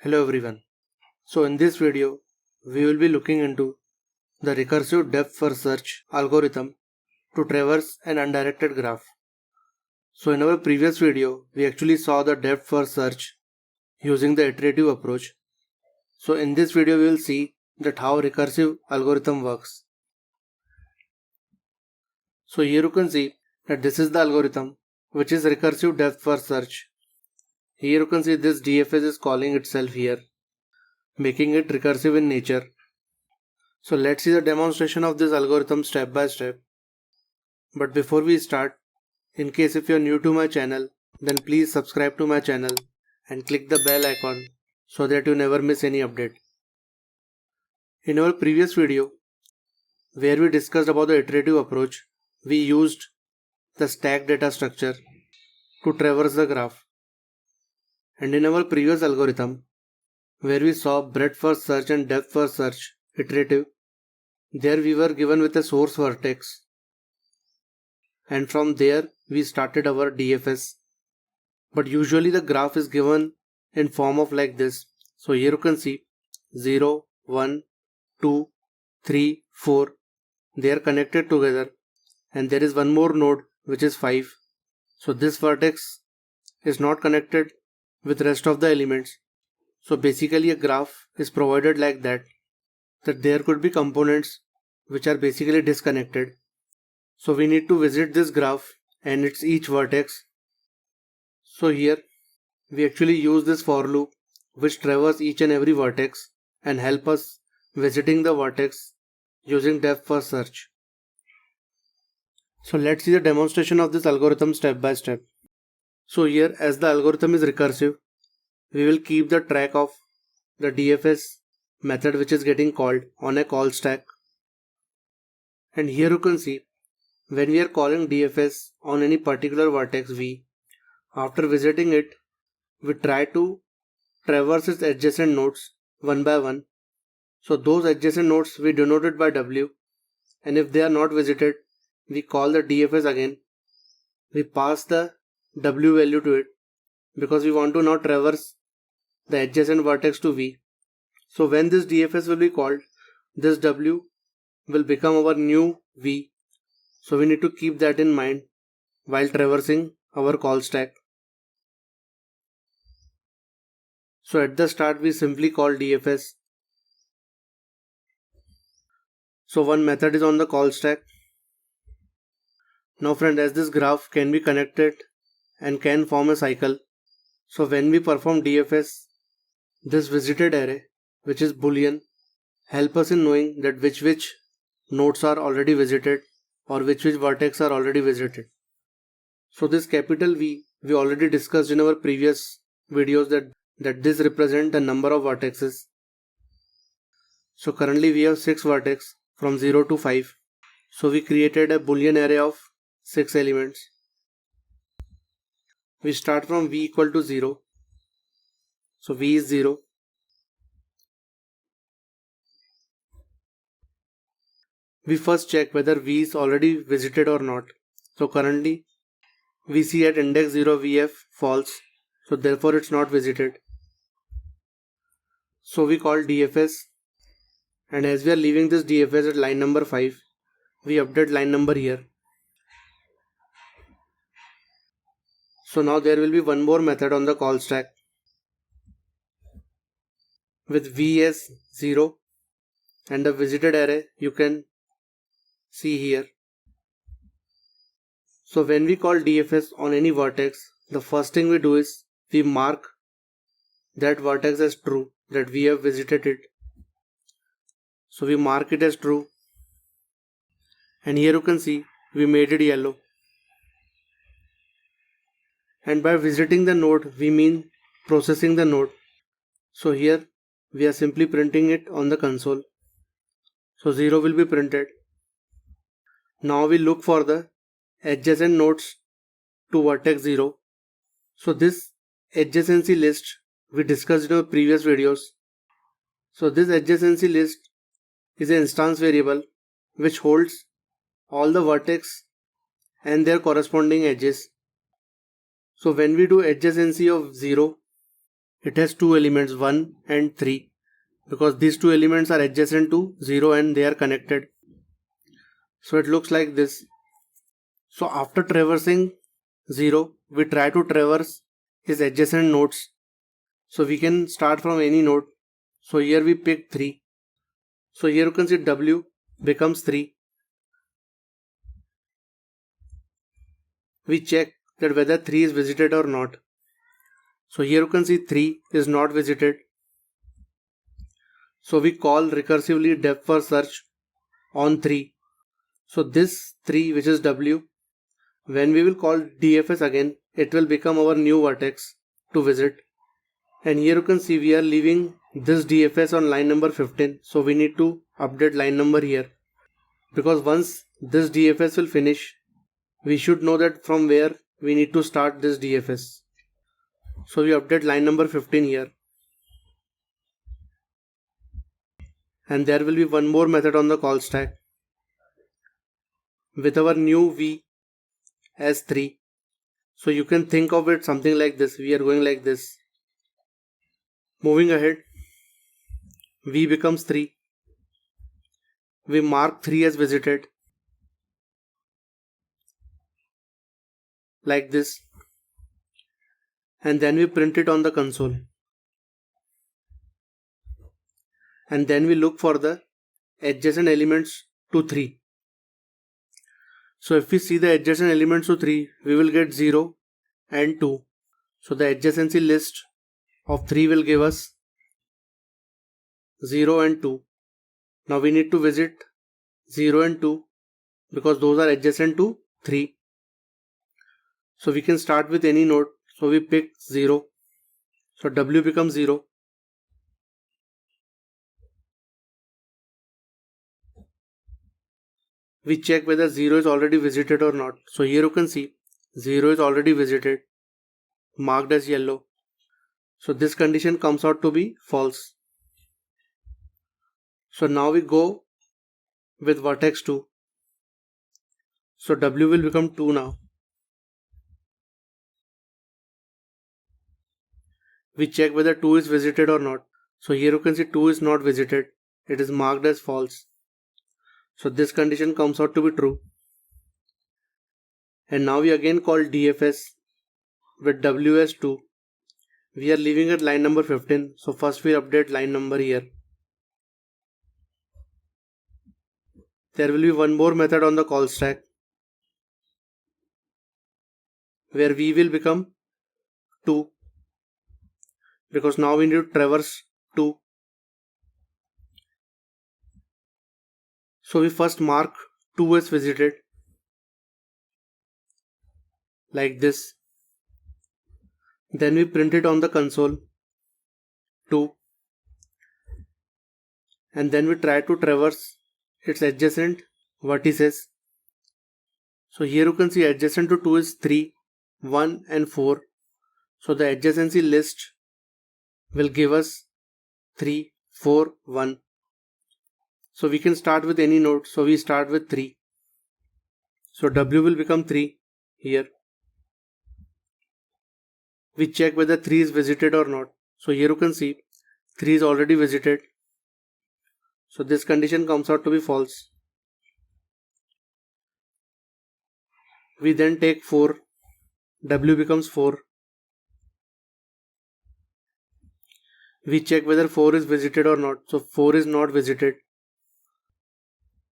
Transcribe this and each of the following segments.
Hello everyone. So in this video, we will be looking into the recursive depth first search algorithm to traverse an undirected graph. So in our previous video, we actually saw the depth first search using the iterative approach. So in this video, we will see that how recursive algorithm works. So here you can see that this is the algorithm which is recursive depth first search. Here you can see this DFS is calling itself here, making it recursive in nature. So let's see the demonstration of this algorithm step by step. But before we start, in case if you are new to my channel, then please subscribe to my channel and click the bell icon so that you never miss any update. In our previous video, where we discussed about the iterative approach, we used the stack data structure to traverse the graph. And in our previous algorithm, where we saw breadth first search and depth first search iterative, there we were given with a source vertex, and from there we started our DFS. But usually the graph is given in form of like this. So here you can see 0, 1, 2, 3, 4. They are connected together, and there is one more node which is 5. So this vertex is not connected with rest of the elements. So basically a graph is provided like that there could be components which are basically disconnected. So we need to visit this graph and its each vertex. So here we actually use this for loop which traverses each and every vertex and help us visiting the vertex using depth first search. So let's see the demonstration of this algorithm step by step. So here, as the algorithm is recursive, we will keep the track of the DFS method which is getting called on a call stack. And here you can see when we are calling DFS on any particular vertex V, after visiting it, we try to traverse its adjacent nodes one by one. So those adjacent nodes we denoted by W, and if they are not visited, we call the DFS again. We pass the W value to it because we want to now traverse the adjacent vertex to V. So when this DFS will be called, this W will become our new V. So we need to keep that in mind while traversing our call stack. So at the start we simply call DFS. So one method is on the call stack. Now friend, as this graph can be connected and can form a cycle, so when we perform DFS, this visited array, which is boolean, help us in knowing that which nodes are already visited or which vertex are already visited. So this capital V, we already discussed in our previous videos that this represents the number of vertices. So currently we have 6 vertex from 0 to 5. So we created a boolean array of 6 elements. We start from V equal to 0. So V is 0. We first check whether V is already visited or not. So currently we see at index 0 VF false. So therefore it's not visited. So we call DFS, and as we are leaving this DFS at line number 5, we update line number here. So now there will be one more method on the call stack with V as 0 and the visited array you can see here. So when we call DFS on any vertex, the first thing we do is we mark that vertex as true, that we have visited it. So we mark it as true, and here you can see we made it yellow. And by visiting the node we mean processing the node. So here we are simply printing it on the console. So 0 will be printed. Now we look for the adjacent nodes to vertex 0. So this adjacency list we discussed in our previous videos. So this adjacency list is an instance variable which holds all the vertex and their corresponding edges. So when we do adjacency of 0, it has two elements 1 and 3 because these two elements are adjacent to 0 and they are connected. So it looks like this. So after traversing 0, we try to traverse his adjacent nodes. So we can start from any node. So here we pick 3. So here you can see W becomes 3. We check that whether 3 is visited or not. So here you can see 3 is not visited. So we call recursively depth first search on 3. So this 3, which is W, when we will call DFS again, it will become our new vertex to visit. And here you can see we are leaving this DFS on line number 15. So we need to update line number here. Because once this DFS will finish, we should know that from where we need to start this DFS. So we update line number 15 here. And there will be one more method on the call stack with our new V as 3. So you can think of it something like this. We are going like this. Moving ahead, V becomes 3. We mark 3 as visited like this. And then we print it on the console. And then we look for the adjacent elements to 3. So if we see the adjacent elements to 3, we will get 0 and 2. So the adjacency list of 3 will give us 0 and 2. Now we need to visit 0 and 2 because those are adjacent to 3. So we can start with any node. So we pick 0. So W becomes 0. We check whether 0 is already visited or not. So here you can see 0 is already visited, marked as yellow. So this condition comes out to be false. So now we go with vertex 2. So W will become 2 now. We check whether 2 is visited or not. So here you can see 2 is not visited. It is marked as false. So this condition comes out to be true. And now we again call DFS with W as 2. We are leaving at line number 15. So first we update line number here. There will be one more method on the call stack where V will become 2 because now we need to traverse 2. So we first mark 2 as visited like this. Then we print it on the console 2. And then we try to traverse its adjacent vertices. So here you can see adjacent to 2 is 3, 1 and 4. So the adjacency list will give us 3, 4, 1. So we can start with any node. So we start with 3. So W will become 3 here. We check whether 3 is visited or not. So here you can see 3 is already visited. So this condition comes out to be false. We then take 4. W becomes 4. We check whether 4 is visited or not. So 4 is not visited.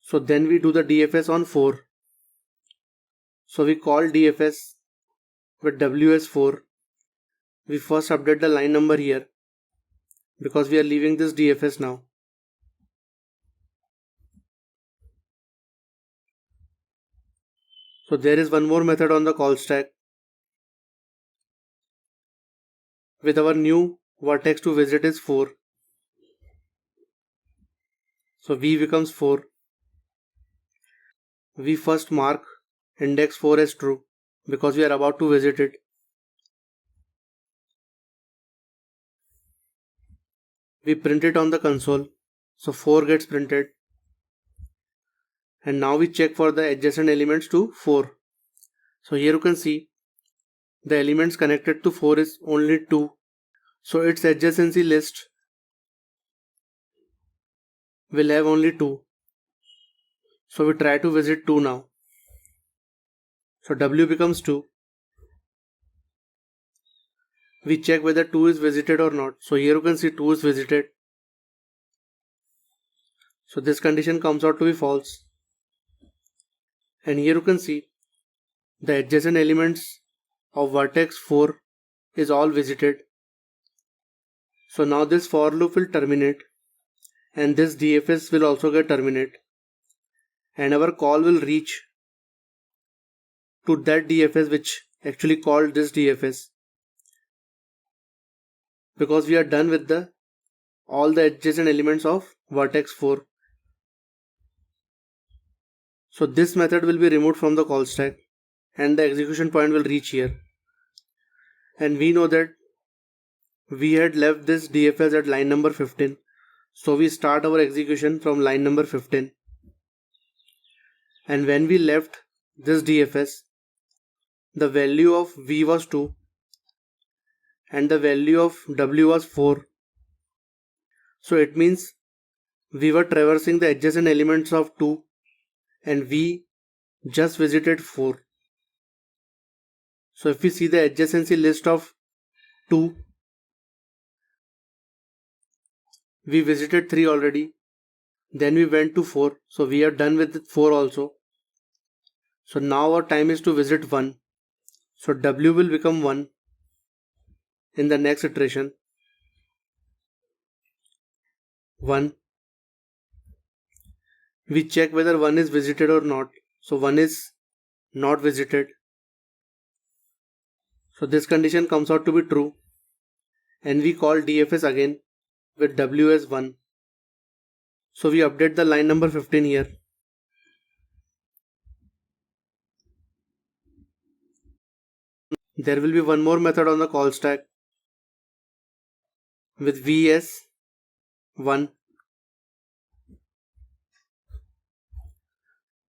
So then we do the DFS on 4. So we call DFS with W as 4. We first update the line number here because we are leaving this DFS now. So there is one more method on the call stack with our new vertex to visit is 4. So V becomes 4. We first mark index 4 as true because we are about to visit it. We print it on the console. So 4 gets printed. And now we check for the adjacent elements to 4. So here you can see the elements connected to 4 is only 2. So its adjacency list will have only 2. So we try to visit 2 now. So W becomes 2. We check whether 2 is visited or not. So here you can see 2 is visited. So this condition comes out to be false. And here you can see the adjacent elements of vertex 4 is all visited. So now this for loop will terminate and this DFS will also get terminate, and our call will reach to that DFS which actually called this DFS, because we are done with all the adjacent elements of vertex 4. So this method will be removed from the call stack and the execution point will reach here. And we know that we had left this DFS at line number 15. So we start our execution from line number 15. And when we left this DFS, the value of V was 2 and the value of W was 4. So it means we were traversing the adjacent elements of 2 and we just visited 4. So if we see the adjacency list of 2, we visited 3 already, then we went to 4, so we are done with 4 also. So now our time is to visit 1. So W will become 1 in the next iteration. 1. We check whether 1 is visited or not. So 1 is not visited. So this condition comes out to be true. And we call DFS again with W as 1. So we update the line number 15 here. There will be one more method on the call stack with V as 1.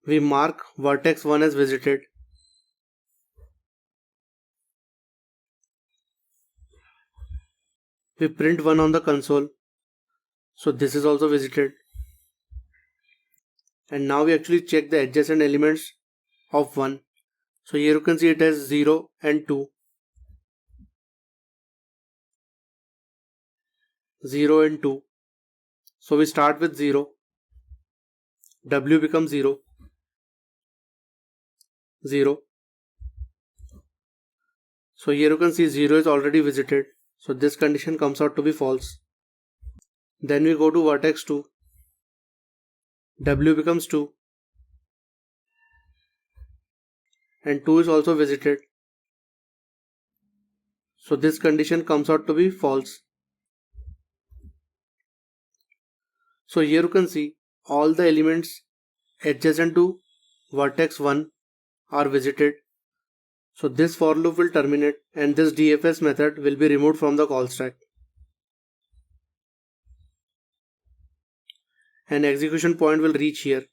We mark vertex 1 as visited. We print 1 on the console. So this is also visited. And now we actually check the adjacent elements of 1. So here you can see it has 0 and 2. 0 and 2. So we start with 0. W becomes 0. 0. So here you can see 0 is already visited. So this condition comes out to be false. Then we go to vertex 2. W becomes 2. And 2 is also visited. So this condition comes out to be false. So here you can see all the elements adjacent to vertex 1 are visited. So this for loop will terminate and this DFS method will be removed from the call stack. And execution point will reach here.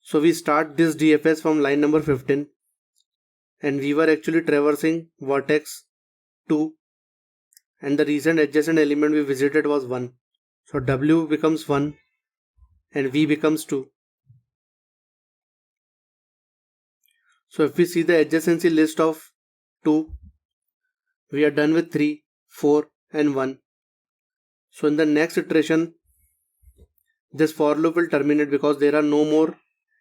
So we start this DFS from line number 15 and we were actually traversing vertex 2 and the recent adjacent element we visited was 1. So W becomes 1 and V becomes 2. So if we see the adjacency list of 2, we are done with 3, 4 and 1. So in the next iteration, this for loop will terminate because there are no more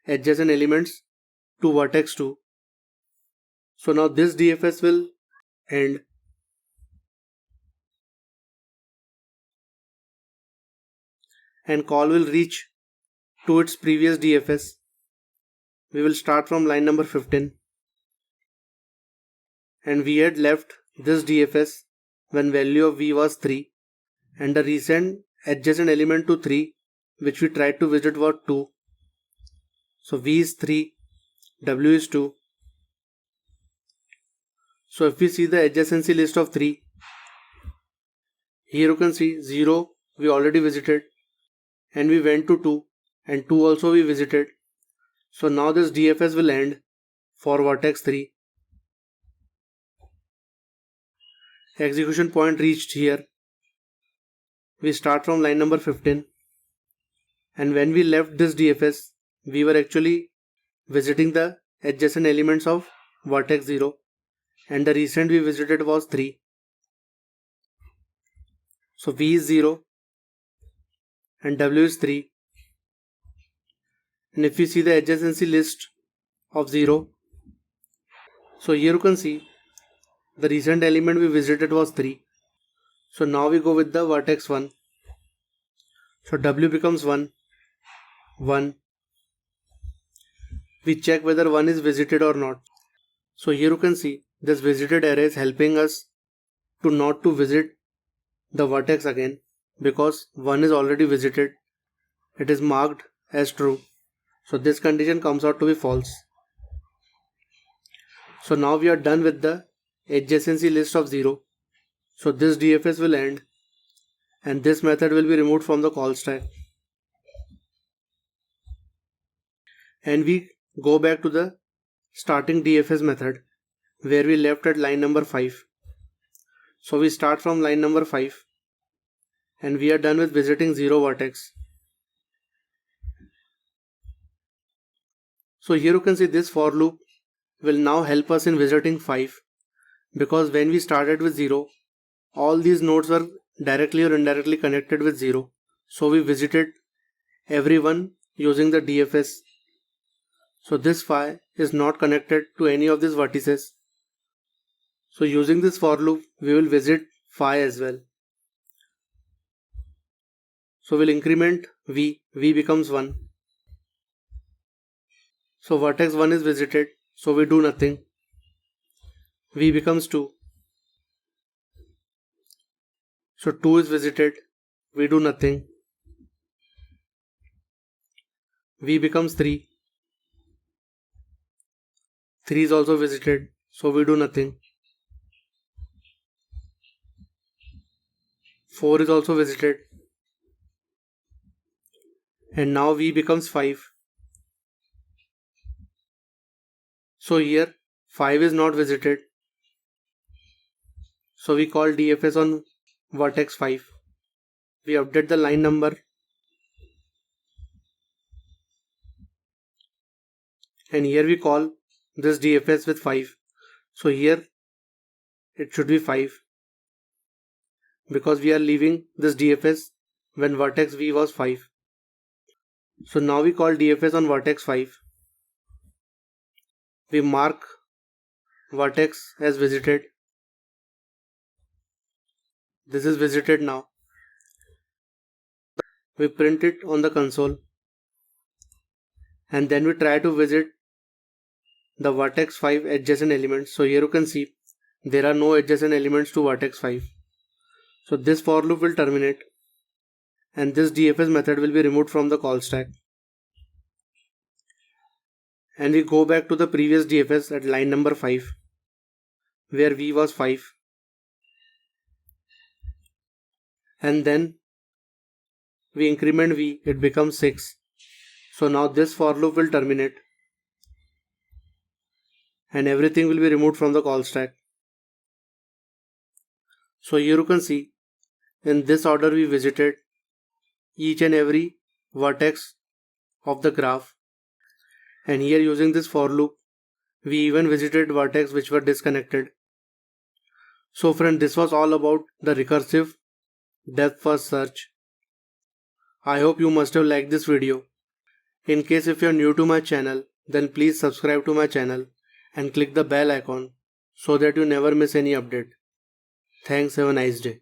adjacent elements to vertex 2. So now this DFS will end. And call will reach to its previous DFS. We will start from line number 15. And we had left this DFS when value of V was 3 and the recent adjacent element to 3 which we tried to visit was 2. So V is 3, W is 2. So if we see the adjacency list of 3, here you can see 0 we already visited and we went to 2 and 2 also we visited. So now this DFS will end for vertex 3. execution point reached here. We start from line number 15, and when we left this DFS, we were actually visiting the adjacent elements of vertex 0, and the recent we visited was 3. So V is 0 and W is 3. And if we see the adjacency list of 0, so here you can see the recent element we visited was 3. So now we go with the vertex 1. So W becomes 1, 1. We check whether 1 is visited or not. So here you can see this visited array is helping us to not to visit the vertex again, because 1 is already visited. It is marked as true. So this condition comes out to be false. So now we are done with the adjacency list of 0. So this DFS will end and this method will be removed from the call stack. And we go back to the starting DFS method where we left at line number 5. So we start from line number 5 and we are done with visiting 0 vertex. So here you can see this for loop will now help us in visiting 5, because when we started with 0, all these nodes were directly or indirectly connected with 0. So we visited everyone using the DFS. So this phi is not connected to any of these vertices. So using this for loop, we will visit phi as well. So we'll increment V becomes 1. So vertex 1 is visited, so we do nothing. V becomes 2. So 2 is visited, we do nothing. V becomes 3. 3 is also visited, so we do nothing. 4 is also visited. And now V becomes 5. So here 5 is not visited. So we call DFS on vertex 5. We update the line number and here we call this DFS with 5. So here it should be 5, because we are leaving this DFS when vertex V was 5. So now we call DFS on vertex 5. We mark vertex as visited. This is visited now. We print it on the console and then we try to visit the vertex 5 adjacent elements. So here you can see there are no adjacent elements to vertex 5. So this for loop will terminate and this DFS method will be removed from the call stack. And we go back to the previous DFS at line number 5 where V was 5. And then we increment V, it becomes 6. So now this for loop will terminate and everything will be removed from the call stack. So here you can see in this order we visited each and every vertex of the graph, and here using this for loop we even visited vertex which were disconnected. So friend, this was all about the recursive depth first search. I hope you must have liked this video. In case if you are new to my channel, then please subscribe to my channel and click the bell icon so that you never miss any update. Thanks, have a nice day.